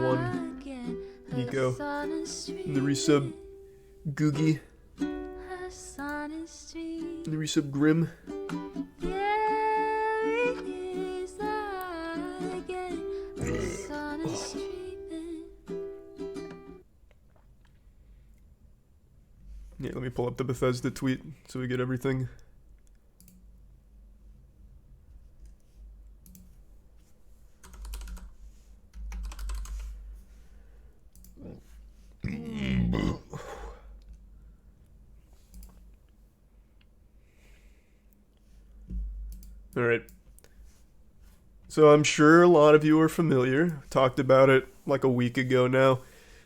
One, Nico, the resub Googie, the resub Grim. Yeah, let me pull up the Bethesda tweet so we get everything. All right. So I'm sure a lot of you are familiar. Talked about it like a week ago now.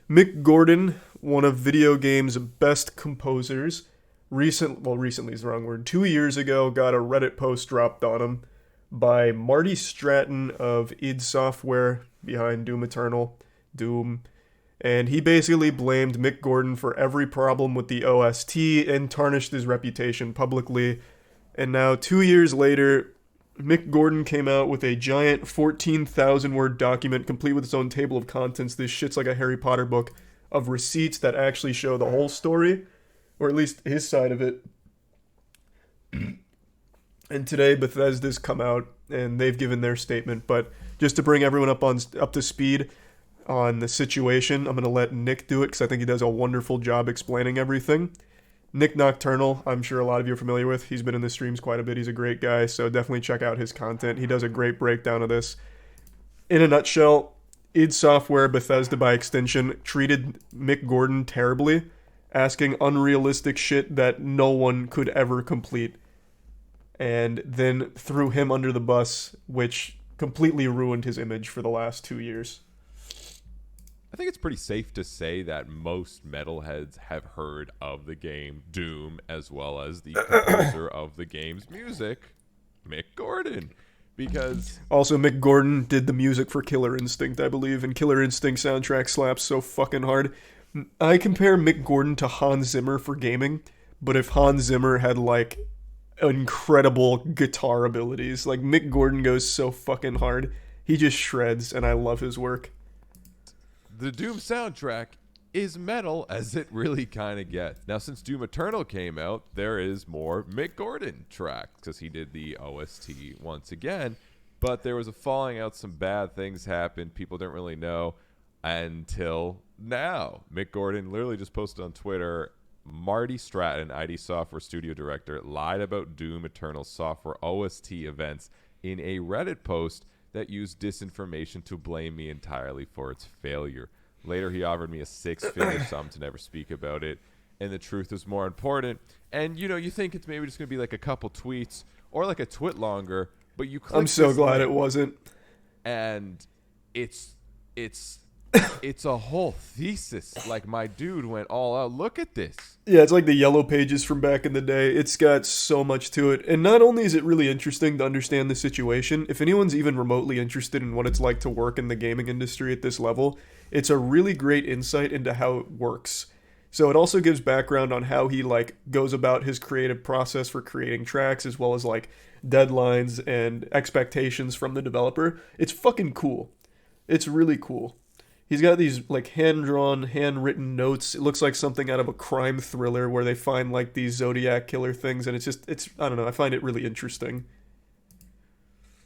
Mick Gordon, one of video games' best composers, recently is the wrong word, 2 years ago got a Reddit post dropped on him by Marty Stratton of id Software, behind Doom Eternal, Doom, and he basically blamed Mick Gordon for every problem with the OST and tarnished his reputation publicly. And now 2 years later, Mick Gordon came out with a giant 14,000 word document complete with its own table of contents. This shit's like a Harry Potter book of receipts that actually show the whole story, or at least his side of it. And today Bethesda's come out and they've given their statement, but just to bring everyone up to speed on the situation, I'm going to let Nick do it because I think he does a wonderful job explaining everything. Nick Nocturnal, I'm sure a lot of you are familiar with. He's been in the streams quite a bit. He's a great guy, so definitely check out his content. He does a great breakdown of this. In a nutshell, id Software, Bethesda by extension, treated Mick Gordon terribly, asking unrealistic shit that no one could ever complete, and then threw him under the bus, which completely ruined his image for the last 2 years. I think it's pretty safe to say that most metalheads have heard of the game Doom, as well as the composer of the game's music, Mick Gordon. Because also, Mick Gordon did the music for Killer Instinct, I believe, and Killer Instinct soundtrack slaps so fucking hard. I compare Mick Gordon to Hans Zimmer for gaming, but if Hans Zimmer had, like, incredible guitar abilities, like, Mick Gordon goes so fucking hard. He just shreds, and I love his work. the Doom soundtrack is metal as it really kind of gets. Now, since Doom Eternal came out, there is more Mick Gordon tracks because he did the OST once again. But there was a falling out. Some bad things happened. People didn't really know until now. Mick Gordon literally just posted on Twitter, Marty Stratton, id Software Studio Director, lied about Doom Eternal software OST events in a Reddit post that used disinformation to blame me entirely for its failure. Later, he offered me a six-figure sum to never speak about it, and the truth was more important. And, you know, you think it's maybe just going to be like a couple tweets or like a twit longer, but you click I'm so this glad link, it wasn't. and it's a whole thesis. Like, my dude went all out. Look at this. Yeah, it's like the Yellow Pages from back in the day. It's got so much to it. And not only is it really interesting to understand the situation, if anyone's even remotely interested in what it's like to work in the gaming industry at this level, it's a really great insight into how it works. So it also gives background on how he like goes about his creative process for creating tracks, as well as like deadlines and expectations from the developer. It's fucking cool. It's really cool. He's got these like hand-drawn, handwritten notes. It looks like something out of a crime thriller where they find like these Zodiac killer things, and it's I don't know, I find it really interesting.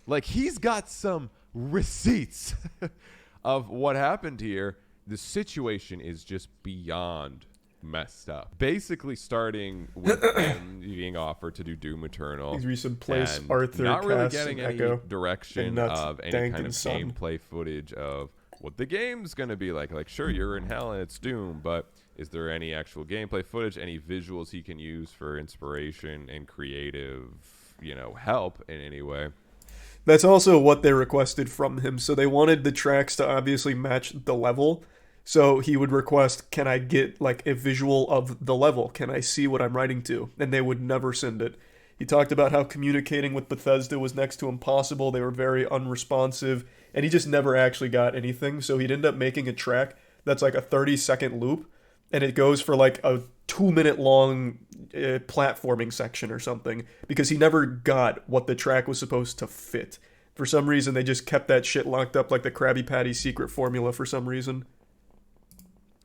Like, he's got some receipts of what happened here. The situation is just beyond messed up. Basically, starting with him being offered to do Doom Eternal. These recent place and Arthur, not really Cass, getting and any Echo, direction Nuts, of any Dank, kind of and Son. gameplay footage of what the game's going to be like. Like, sure, you're in hell and it's Doom, but is there any actual gameplay footage, any visuals he can use for inspiration and creative, you know, help in any way? That's also what they requested from him. So they wanted the tracks to obviously match the level. So he would request, can I get like a visual of the level? Can I see what I'm writing to? And they would never send it. He talked about how communicating with Bethesda was next to impossible. They were very unresponsive, and he just never actually got anything. So he'd end up making a track that's like a 30-second loop, and it goes for like a 2-minute long platforming section or something, because he never got what the track was supposed to fit. For some reason, they just kept that shit locked up like the Krabby Patty secret formula for some reason.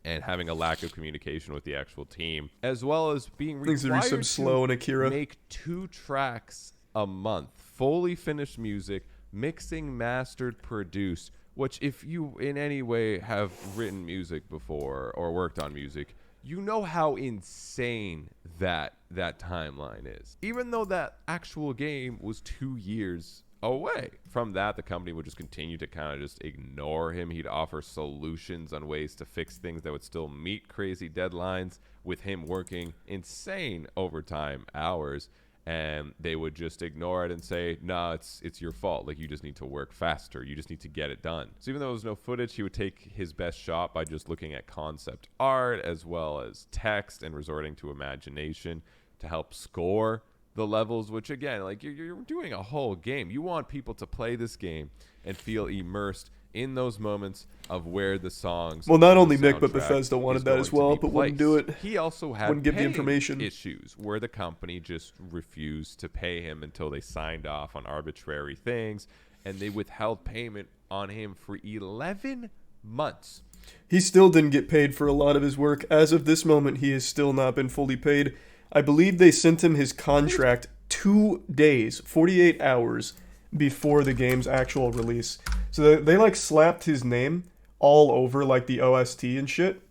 And having a lack of communication with the actual team, as well as being Things required are slow in Akira. to make 2 tracks a month, fully finished music, mixing, mastered, produced, which if you in any way have written music before or worked on music, you know how insane that timeline is. Even though that actual game was 2 years away. From that, the company would just continue to kind of just ignore him. He'd offer solutions on ways to fix things that would still meet crazy deadlines, with him working insane overtime hours, and they would just ignore it and say, no, it's your fault. Like, you just need to work faster. You just need to get it done. So even though there was no footage, he would take his best shot by just looking at concept art as well as text and resorting to imagination to help score the levels, which again, like, you're doing a whole game. You want people to play this game and feel immersed in those moments of where the songs. Well, not only Mick, but Bethesda wanted that as well, but wouldn't do it. He also had wouldn't give the information. Issues where the company just refused to pay him until they signed off on arbitrary things, and they withheld payment on him for 11 months. He still didn't get paid for a lot of his work. As of this moment, he has still not been fully paid. I believe they sent him his contract 2 days, 48 hours before the game's actual release. So they like slapped his name all over like the OST and shit,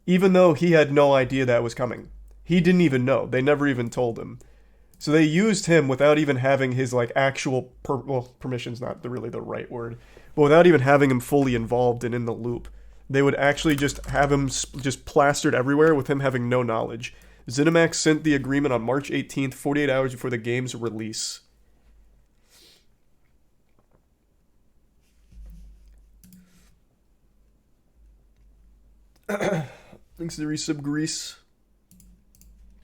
even though he had no idea that was coming. He didn't even know. They never even told him. So they used him without even having his like actual permission's not really the right word, but without even having him fully involved and in the loop. They would actually just have him just plastered everywhere with him having no knowledge. ZeniMax sent the agreement on March 18th, 48 hours before the game's release. Thanks to the resub Grease.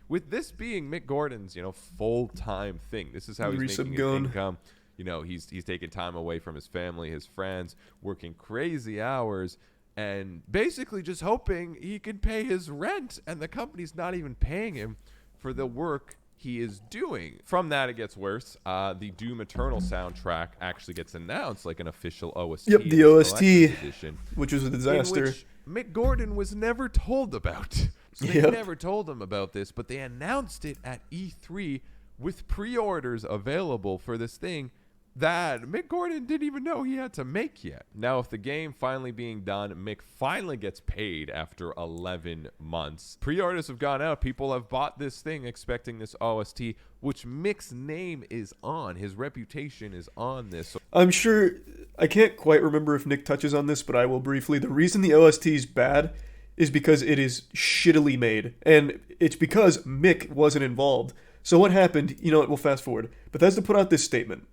With this being Mick Gordon's, full-time thing, this is how he's making his income. He's taking time away from his family, his friends, working crazy hours, and basically just hoping he can pay his rent, and the company's not even paying him for the work he is doing. From that, it gets worse. The Doom Eternal soundtrack actually gets announced like an official OST. Yep, the OST, edition, which was a disaster. In which Mick Gordon was never told about. So they never told him about this, but they announced it at E3 with pre-orders available for this thing that Mick Gordon didn't even know he had to make yet. Now, with the game finally being done, Mick finally gets paid after 11 months. Pre-orders have gone out. People have bought this thing expecting this OST, which Mick's name is on. His reputation is on this. I'm sure, I can't quite remember if Nick touches on this, but I will briefly. The reason the OST is bad is because it is shittily made, and it's because Mick wasn't involved. So what happened, we'll fast forward. Bethesda put out this statement.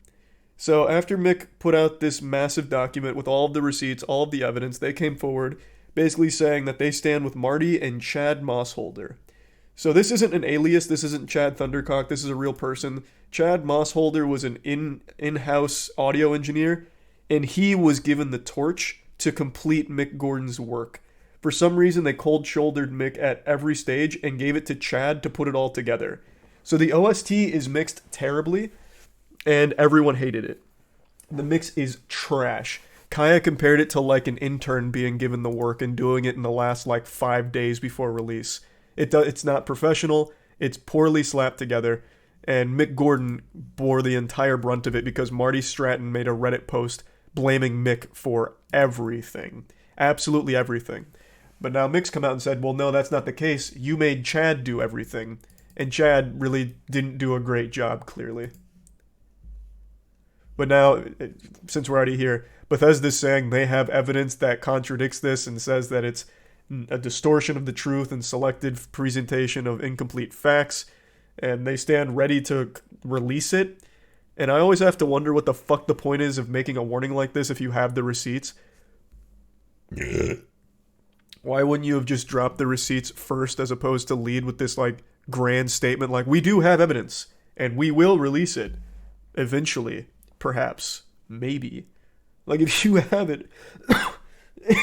So after Mick put out this massive document with all of the receipts, all of the evidence, they came forward basically saying that they stand with Marty and Chad Mossholder. So this isn't an alias, this isn't Chad Thundercock, this is a real person. Chad Mossholder was an in-house audio engineer, and he was given the torch to complete Mick Gordon's work. For some reason, they cold-shouldered Mick at every stage and gave it to Chad to put it all together. So the OST is mixed terribly, and everyone hated it. The mix is trash. Kaya compared it to like an intern being given the work and doing it in the last 5 days before release. It's not professional, it's poorly slapped together, and Mick Gordon bore the entire brunt of it because Marty Stratton made a Reddit post blaming Mick for everything. Absolutely everything. But now Mick's come out and said, well, no, that's not the case. You made Chad do everything. And Chad really didn't do a great job, clearly. But now, since we're already here, Bethesda's saying they have evidence that contradicts this and says that it's a distortion of the truth and selective presentation of incomplete facts, and they stand ready to release it. And I always have to wonder what the fuck the point is of making a warning like this if you have the receipts. Why wouldn't you have just dropped the receipts first as opposed to lead with this grand statement we do have evidence and we will release it eventually? Perhaps. Maybe. If you have it,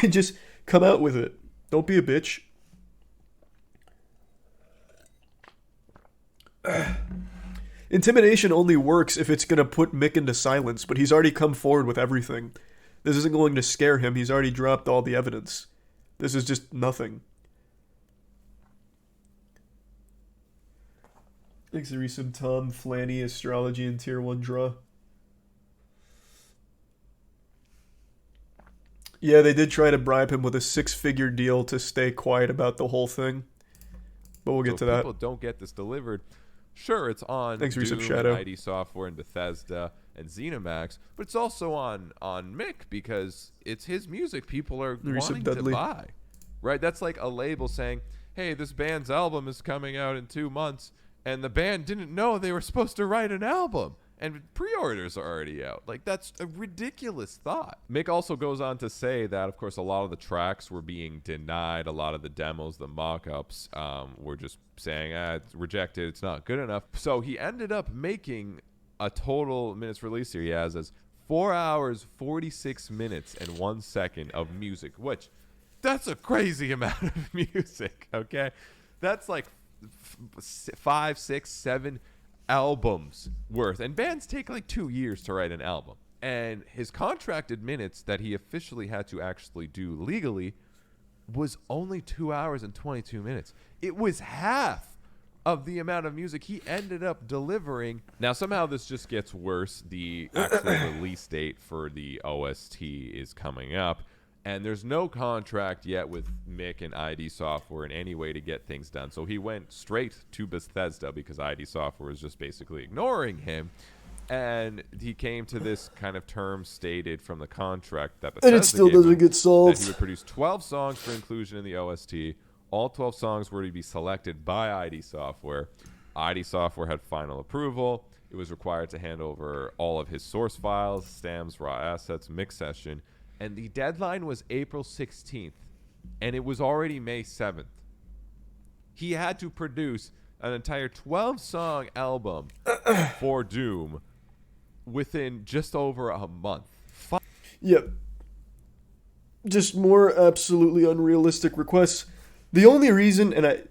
just come out with it. Don't be a bitch. Intimidation only works if it's going to put Mick into silence, but he's already come forward with everything. This isn't going to scare him. He's already dropped all the evidence. This is just nothing. Thanks, Arisum, Tom, Flanny, Astrology, and Tier 1 Draw. Yeah, they did try to bribe him with a 6-figure deal to stay quiet about the whole thing. But we'll get to that. People don't get this delivered. Sure, it's on Thanks, Doom, Shadow. ID Software, and Bethesda, and ZeniMax, but it's also on Mick because it's his music people are wanting to buy. Right? That's like a label saying, hey, this band's album is coming out in 2 months, and the band didn't know they were supposed to write an album. And pre-orders are already out. Like, that's a ridiculous thought. Mick also goes on to say that, of course, a lot of the tracks were being denied. A lot of the demos, the mock-ups, were just saying, it's rejected, it's not good enough. So he ended up making a total minutes release here. He has as 4 hours, 46 minutes, and 1 second of music, which that's a crazy amount of music, okay? That's like 5, 6, 7 albums worth, and bands take like 2 years to write an album, and his contracted minutes that he officially had to actually do legally was only 2 hours and 22 minutes. It was half of the amount of music he ended up delivering. Now somehow this just gets worse. The actual release date for the OST is coming up, and there's no contract yet with Mick and ID Software in any way to get things done. So he went straight to Bethesda because ID Software was just basically ignoring him. And he came to this kind of term stated from the contract that Bethesda and it still doesn't get solved. That he would produce 12 songs for inclusion in the OST. All 12 songs were to be selected by ID Software. ID Software had final approval. It was required to hand over all of his source files, stems, raw assets, mix session. And the deadline was April 16th, and it was already May 7th. He had to produce an entire 12-song album for Doom within just over a month. Yep. Just more absolutely unrealistic requests. The only reason, and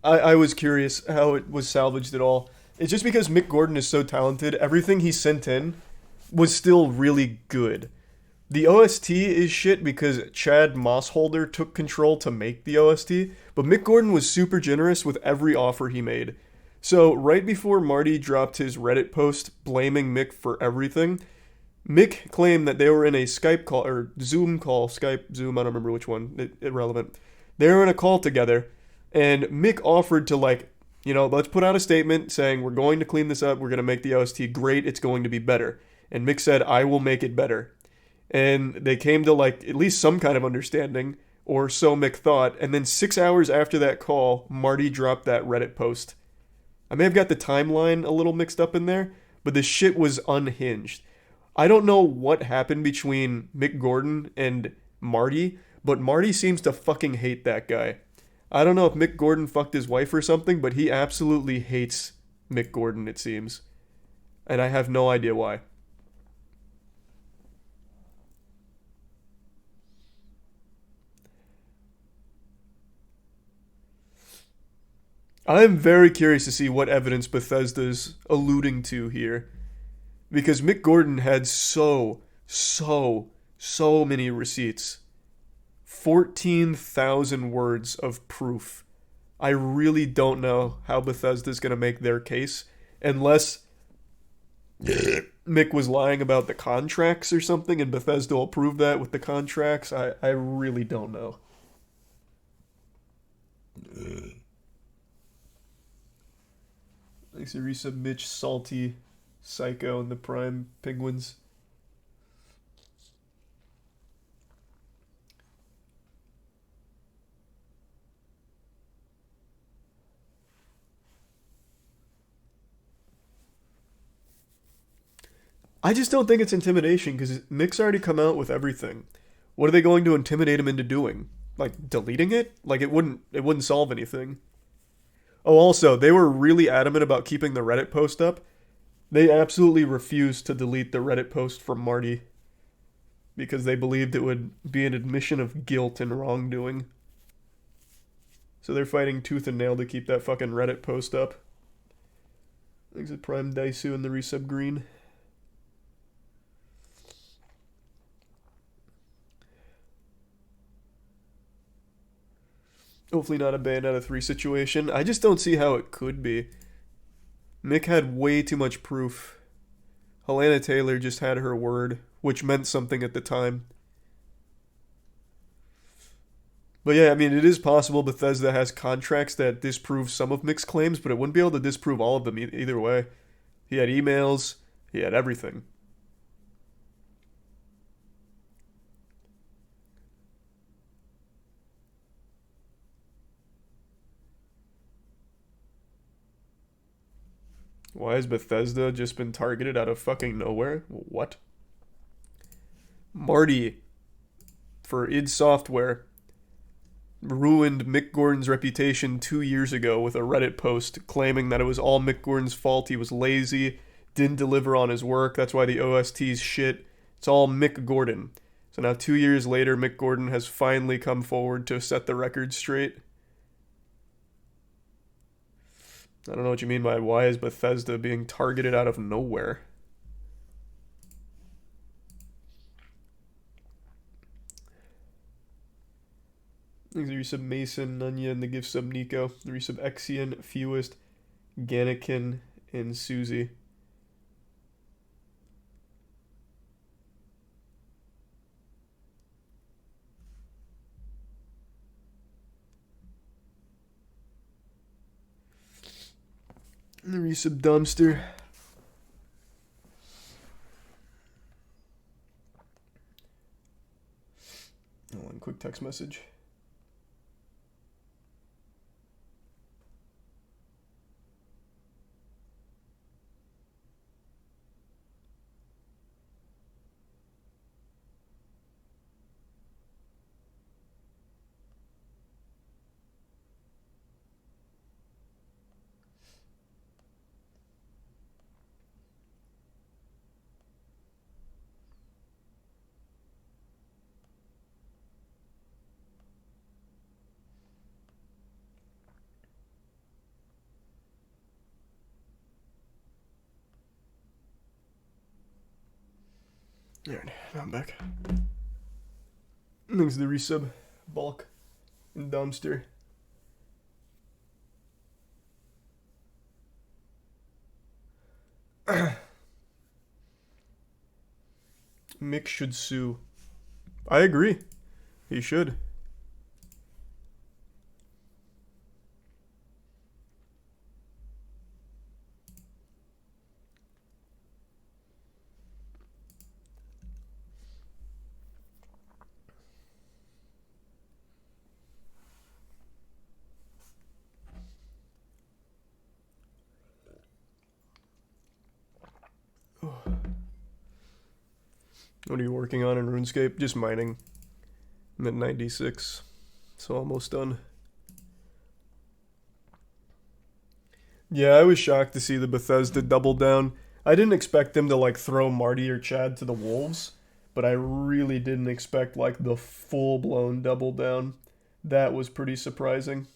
I was curious how it was salvaged at all, is just because Mick Gordon is so talented, everything he sent in was still really good. The OST is shit because Chad Mossholder took control to make the OST, but Mick Gordon was super generous with every offer he made. So right before Marty dropped his Reddit post blaming Mick for everything, Mick claimed that they were in a Skype call, or Zoom call, Skype, Zoom, I don't remember which one, irrelevant. They were in a call together, and Mick offered to let's put out a statement saying we're going to clean this up, we're going to make the OST great, it's going to be better. And Mick said, I will make it better. And they came to at least some kind of understanding, or so Mick thought. And then 6 hours after that call, Marty dropped that Reddit post. I may have got the timeline a little mixed up in there, but the shit was unhinged. I don't know what happened between Mick Gordon and Marty, but Marty seems to fucking hate that guy. I don't know if Mick Gordon fucked his wife or something, but he absolutely hates Mick Gordon, it seems. And I have no idea why. I'm very curious to see what evidence Bethesda's alluding to here. Because Mick Gordon had so many receipts. 14,000 words of proof. I really don't know how Bethesda's going to make their case. Unless Mick was lying about the contracts or something and Bethesda will prove that with the contracts. I really don't know. Thanks, Arisa, Mitch, Salty, Psycho, and the Prime Penguins. I just don't think it's intimidation because Mick's already come out with everything. What are they going to intimidate him into doing? Deleting it? It wouldn't solve anything. Oh, also, they were really adamant about keeping the Reddit post up. They absolutely refused to delete the Reddit post from Marty because they believed it would be an admission of guilt and wrongdoing. So they're fighting tooth and nail to keep that fucking Reddit post up. Thanks to Prime Daisu and the resub green. Hopefully not a band out of 3 situation. I just don't see how it could be. Mick had way too much proof. Helena Taylor just had her word, which meant something at the time. But yeah, I mean, it is possible Bethesda has contracts that disprove some of Mick's claims, but it wouldn't be able to disprove all of them either way. He had emails, he had everything. Why has Bethesda just been targeted out of fucking nowhere? What? Marty, for id Software, ruined Mick Gordon's reputation 2 years ago with a Reddit post claiming that it was all Mick Gordon's fault. He was lazy, didn't deliver on his work. That's why the OST's shit. It's all Mick Gordon. So now 2 years later, Mick Gordon has finally come forward to set the record straight. I don't know what you mean by why is Bethesda being targeted out of nowhere. Thanks to the resub Mason, Nunya, and the gift sub Nico. The resub Exian, Fewest, Gannikin, and Susie. And the resub Dumpster. One quick text message. Alright, now I'm back. Thanks to the resub, Bulk, and Dumpster. Mick should sue. I agree. He should. What are you working on in RuneScape? Just mining. I'm at 96, so almost done. Yeah, I was shocked to see the Bethesda double down. I didn't expect them to like throw Marty or Chad to the wolves, but I really didn't expect like the full-blown double down. That was pretty surprising.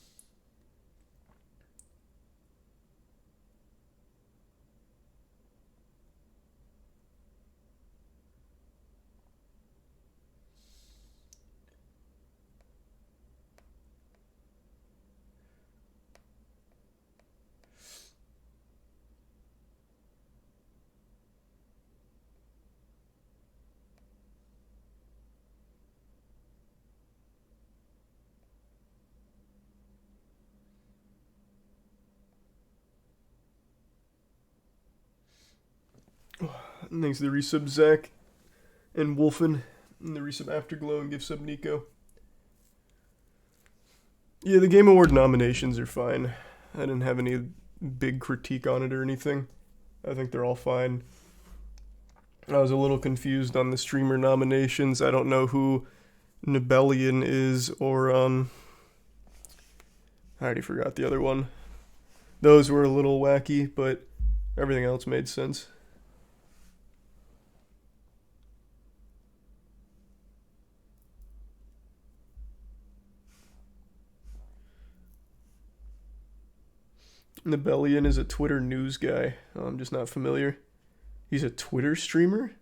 Thanks to the resub Zach and Wolfen, and the resub Afterglow and gift sub Nico. Yeah, the Game Award nominations are fine. I didn't have any big critique on it or anything. I think they're all fine. I was a little confused on the streamer nominations. I don't know who Nibelian is or I already forgot the other one. Those were a little wacky, but everything else made sense. Nibelian is a Twitter news guy. Oh, I'm just not familiar. He's a Twitter streamer?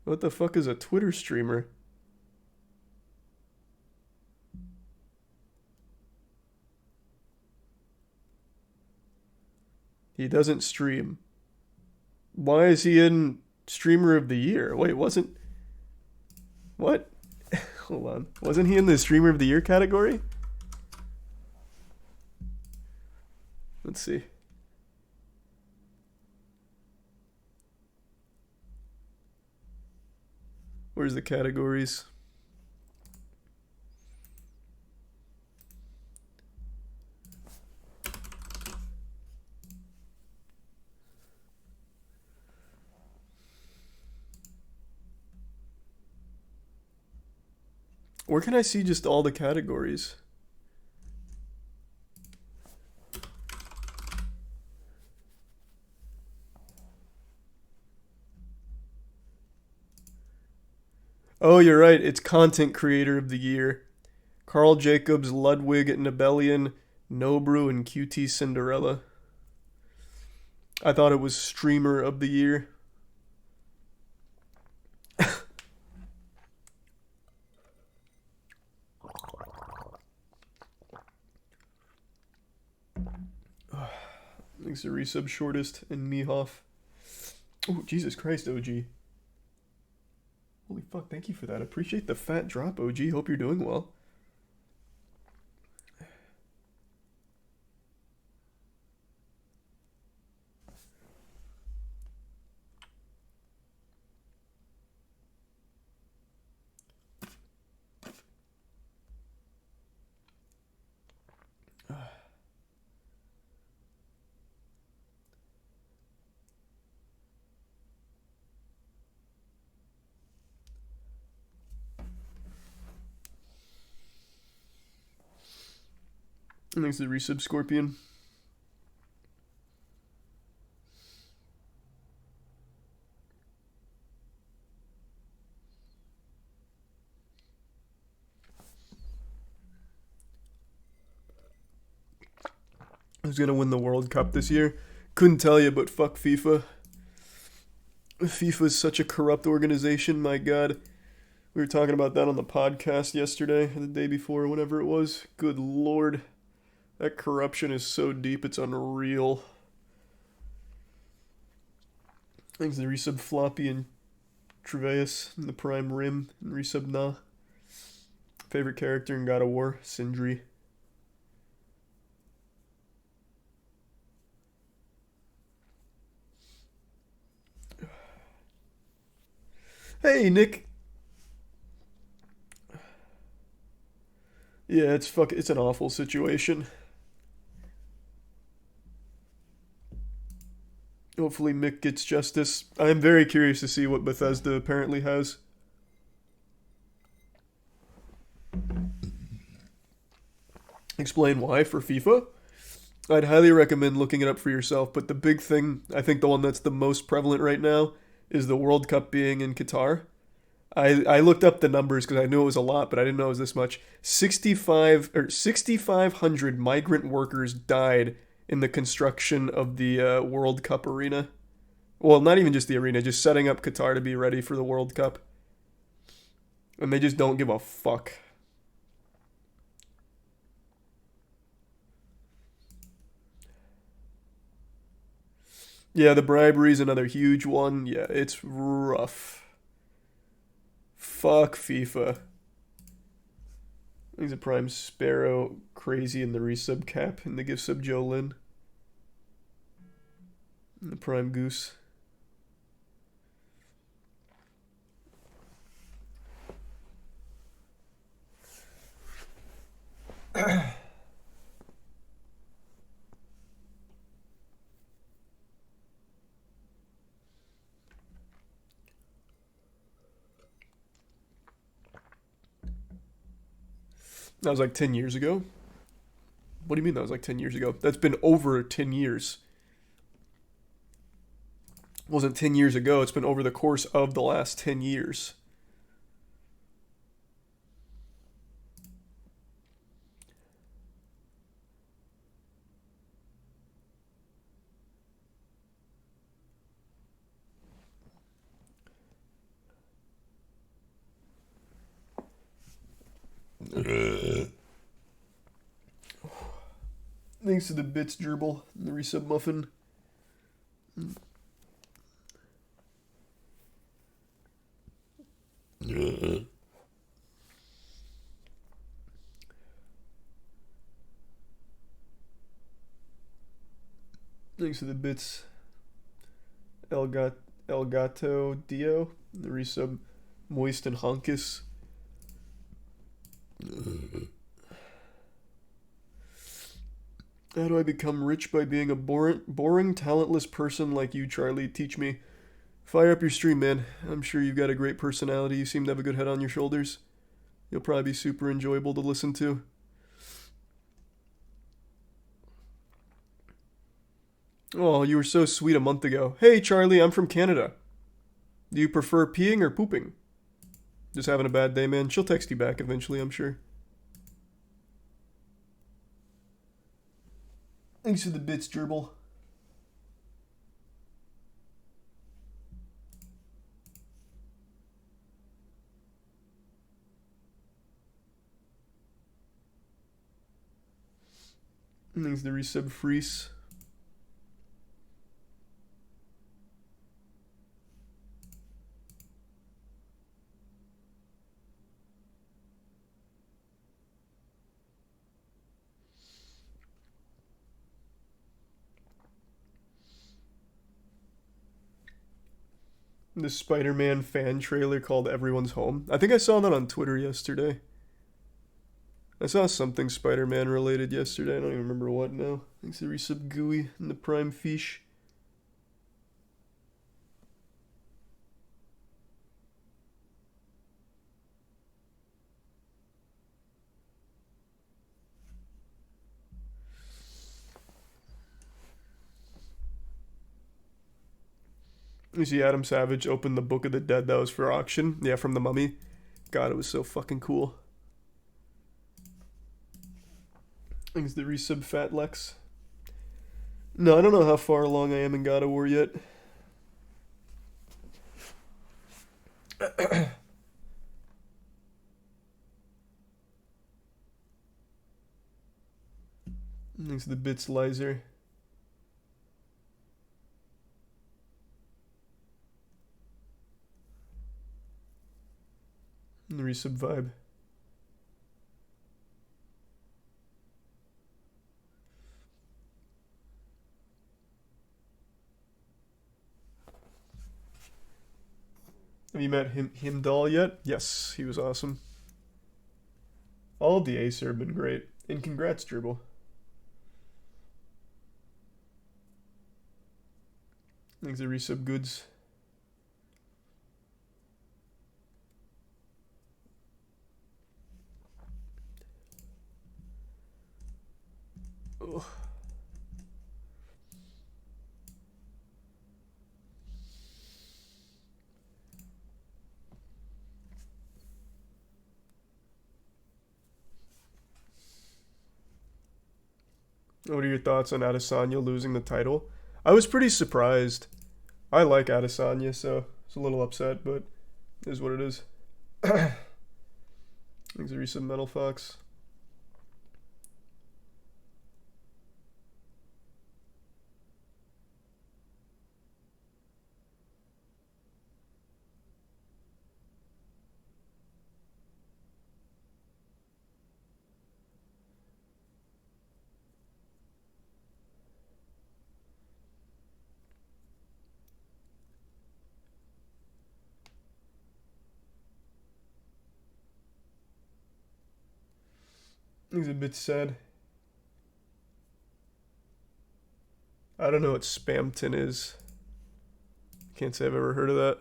What the fuck is a Twitter streamer? He doesn't stream. Why is he in Streamer of the Year? Wait, wasn't... What? Hold on. Wasn't he in the Streamer of the Year category? Let's see. Where's the categories? Where can I see just all the categories? Oh, you're right. It's Content Creator of the Year. Carl Jacobs, Ludwig, Nibelian, Nobru, and QT Cinderella. I thought it was Streamer of the Year. Thanks to Resub Shortest and Mihoff. Oh, Jesus Christ, OG. Holy fuck, thank you for that. Appreciate the fat drop, OG. Hope you're doing well. Thanks to Resub Scorpion. Who's gonna win the World Cup this year? Couldn't tell you, but fuck FIFA. FIFA is such a corrupt organization, my god. We were talking about that on the podcast yesterday, or the day before, whatever it was. Good lord. That corruption is so deep, it's unreal. Thanks to Resub Floppy and Treveus and the Prime Rim and Resub Na. Favorite character in God of War? Sindri. Hey, Nick. Yeah, it's an awful situation. Hopefully Mick gets justice. I'm very curious to see what Bethesda apparently has. Explain why for FIFA? I'd highly recommend looking it up for yourself, but the big thing, I think the one that's the most prevalent right now, is the World Cup being in Qatar. I looked up the numbers because I knew it was a lot, but I didn't know it was this much. 6,500 migrant workers died in the construction of the World Cup arena. Well, not even just the arena, just setting up Qatar to be ready for the World Cup. And they just don't give a fuck. Yeah, the bribery is another huge one. Yeah, it's rough. Fuck FIFA. He's a Prime Sparrow, Crazy in the resub cap, and the gift sub Joe Lynn. And the Prime Goose. That was like 10 years ago? What do you mean that was like 10 years ago? That's been over 10 years. It wasn't 10 years ago, it's been over the course of the last 10 years. Thanks to the bits, Gerbil, and the resub muffin. Thanks to the bits, Elgato Dio, the resub Moist and Honkus. How do I become rich by being a boring, talentless person like you, Charlie? Teach me. Fire up your stream, man. I'm sure you've got a great personality. You seem to have a good head on your shoulders. You'll probably be super enjoyable to listen to. Oh, you were so sweet a month ago. Hey, Charlie, I'm from Canada. Do you prefer peeing or pooping? Just having a bad day, man. She'll text you back eventually, I'm sure. Thanks for the bits, Gerbil. Thanks to the resub Freeze. The Spider-Man fan trailer called Everyone's Home. I think I saw that on Twitter yesterday. I saw something Spider-Man related yesterday. I don't even remember what now. Thanks to resub Gooey and the Prime Fish. You see Adam Savage open the Book of the Dead that was for auction? Yeah, from The Mummy. God, it was so fucking cool. Thanks to resub Fat Lex. No, I don't know how far along I am in God of War yet. Thanks to the bits, Lizer. And the resub Vibe. Have you met Himdall yet? Yes, he was awesome. All of the Acer have been great. And congrats, Gerbil. Thanks to resub Goods. Ugh. What are your thoughts on Adesanya losing the title? I was pretty surprised. I like Adesanya, so it's a little upset, but it is what it is. Thanks to resub Metal Fox. He's a bit sad. I don't know what Spamton is. Can't say I've ever heard of that.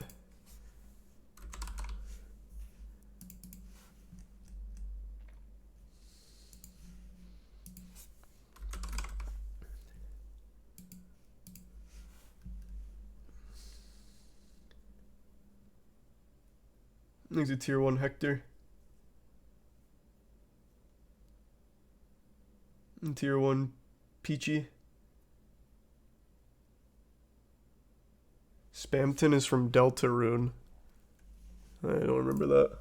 He's a tier 1 Hector. And tier 1 Peachy. Spamton is from Deltarune. I don't remember that.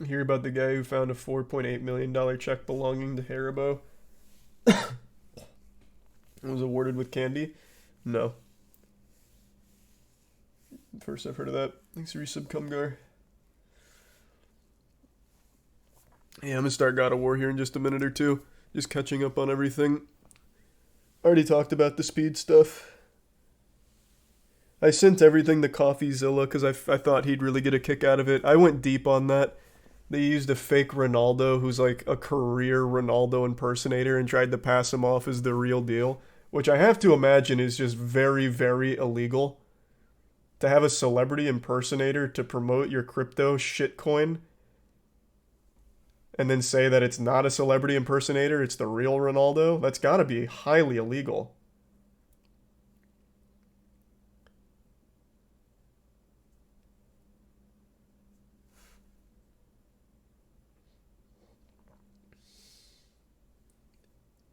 Hear about the guy who found a $4.8 million check belonging to Haribo and was awarded with candy? No. First I've heard of that. Thanks, Resub Cumgar. Yeah, I'm gonna start God of War here in just a minute or two. Just catching up on everything. Already talked about the speed stuff. I sent everything to CoffeeZilla because I thought he'd really get a kick out of it. I went deep on that. They used a fake Ronaldo who's like a career Ronaldo impersonator and tried to pass him off as the real deal, which I have to imagine is just very, very illegal. To have a celebrity impersonator to promote your crypto shitcoin and then say that it's not a celebrity impersonator, it's the real Ronaldo, that's gotta be highly illegal.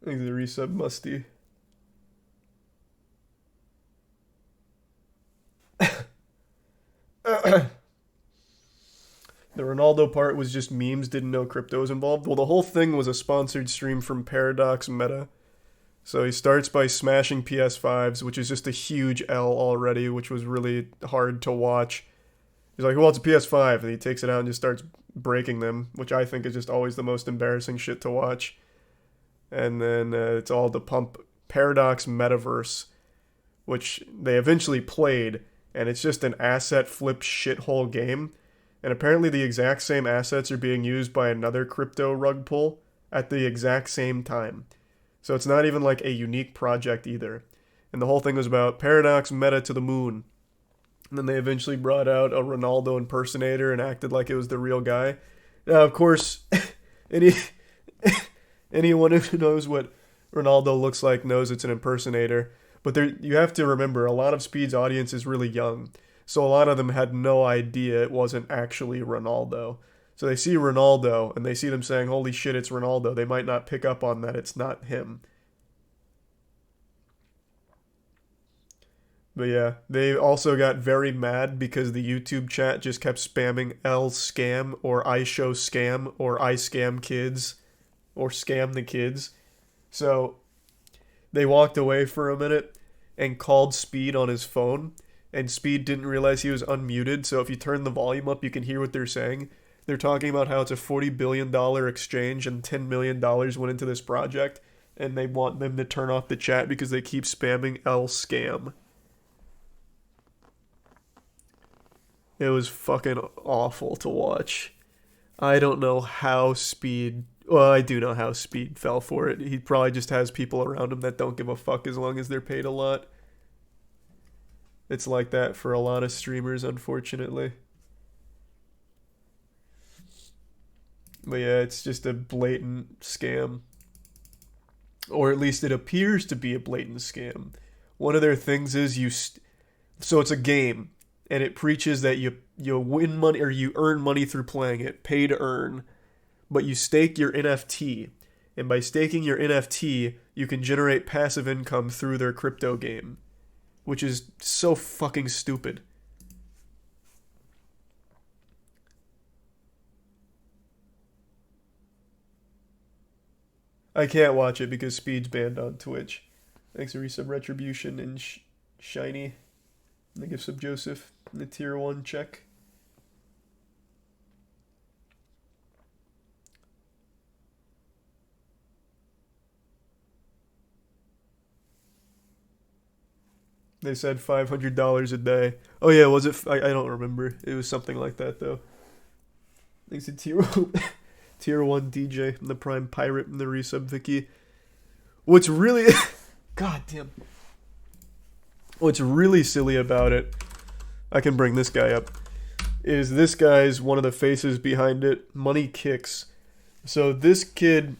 I think the resub musty. The Ronaldo part was just memes, didn't know crypto was involved. Well, the whole thing was a sponsored stream from Paradox Meta. So he starts by smashing PS5s, which is just a huge L already, which was really hard to watch. He's like, well, it's a PS5, and he takes it out and just starts breaking them, which I think is just always the most embarrassing shit to watch. And then it's all to pump Paradox Metaverse, which they eventually played, and it's just an asset flip shithole game. And apparently the exact same assets are being used by another crypto rug pull at the exact same time. So it's not even like a unique project either. And the whole thing was about Paradox Meta to the moon. And then they eventually brought out a Ronaldo impersonator and acted like it was the real guy. Now, of course, anyone who knows what Ronaldo looks like knows it's an impersonator. But you have to remember, a lot of Speed's audience is really young. So a lot of them had no idea it wasn't actually Ronaldo. So they see Ronaldo, and they see them saying, holy shit, it's Ronaldo. They might not pick up on that it's not him. But yeah, they also got very mad because the YouTube chat just kept spamming L scam or I show scam or I scam kids or scam the kids. So they walked away for a minute and called Speed on his phone, and Speed didn't realize he was unmuted, so if you turn the volume up, you can hear what they're saying. They're talking about how it's a $40 billion exchange and $10 million went into this project, and they want them to turn off the chat because they keep spamming L scam. It was fucking awful to watch. I don't know how Speed... Well, I do know how Speed fell for it. He probably just has people around him that don't give a fuck as long as they're paid a lot. It's like that for a lot of streamers, unfortunately. But yeah, it's just a blatant scam. Or at least it appears to be a blatant scam. One of their things is so it's a game, and it preaches that you win money or you earn money through playing it, pay to earn, but you stake your NFT, and by staking your NFT, you can generate passive income through their crypto game, which is so fucking stupid. I can't watch it because Speed's banned on Twitch. Thanks for resub Retribution and Shiny. And the gifts of Joseph. And the tier 1 check. They said $500 a day. Oh yeah, was it? I don't remember. It was something like that though. Thanks to tier 1 DJ and the Prime Pirate and the resub Vicky. What's really... God damn. What's really silly about it, I can bring this guy up, is this guy's one of the faces behind it, Money Kicks. So this kid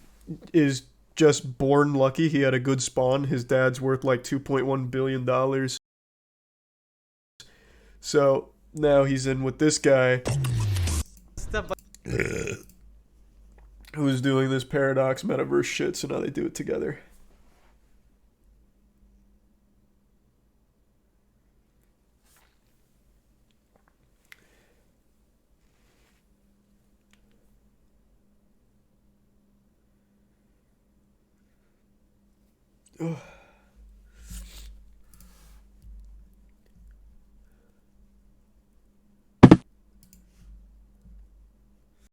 is just born lucky. He had a good spawn. His dad's worth like $2.1 billion. So now he's in with this guy who's doing this Paradox Metaverse shit, so now they do it together. Ugh.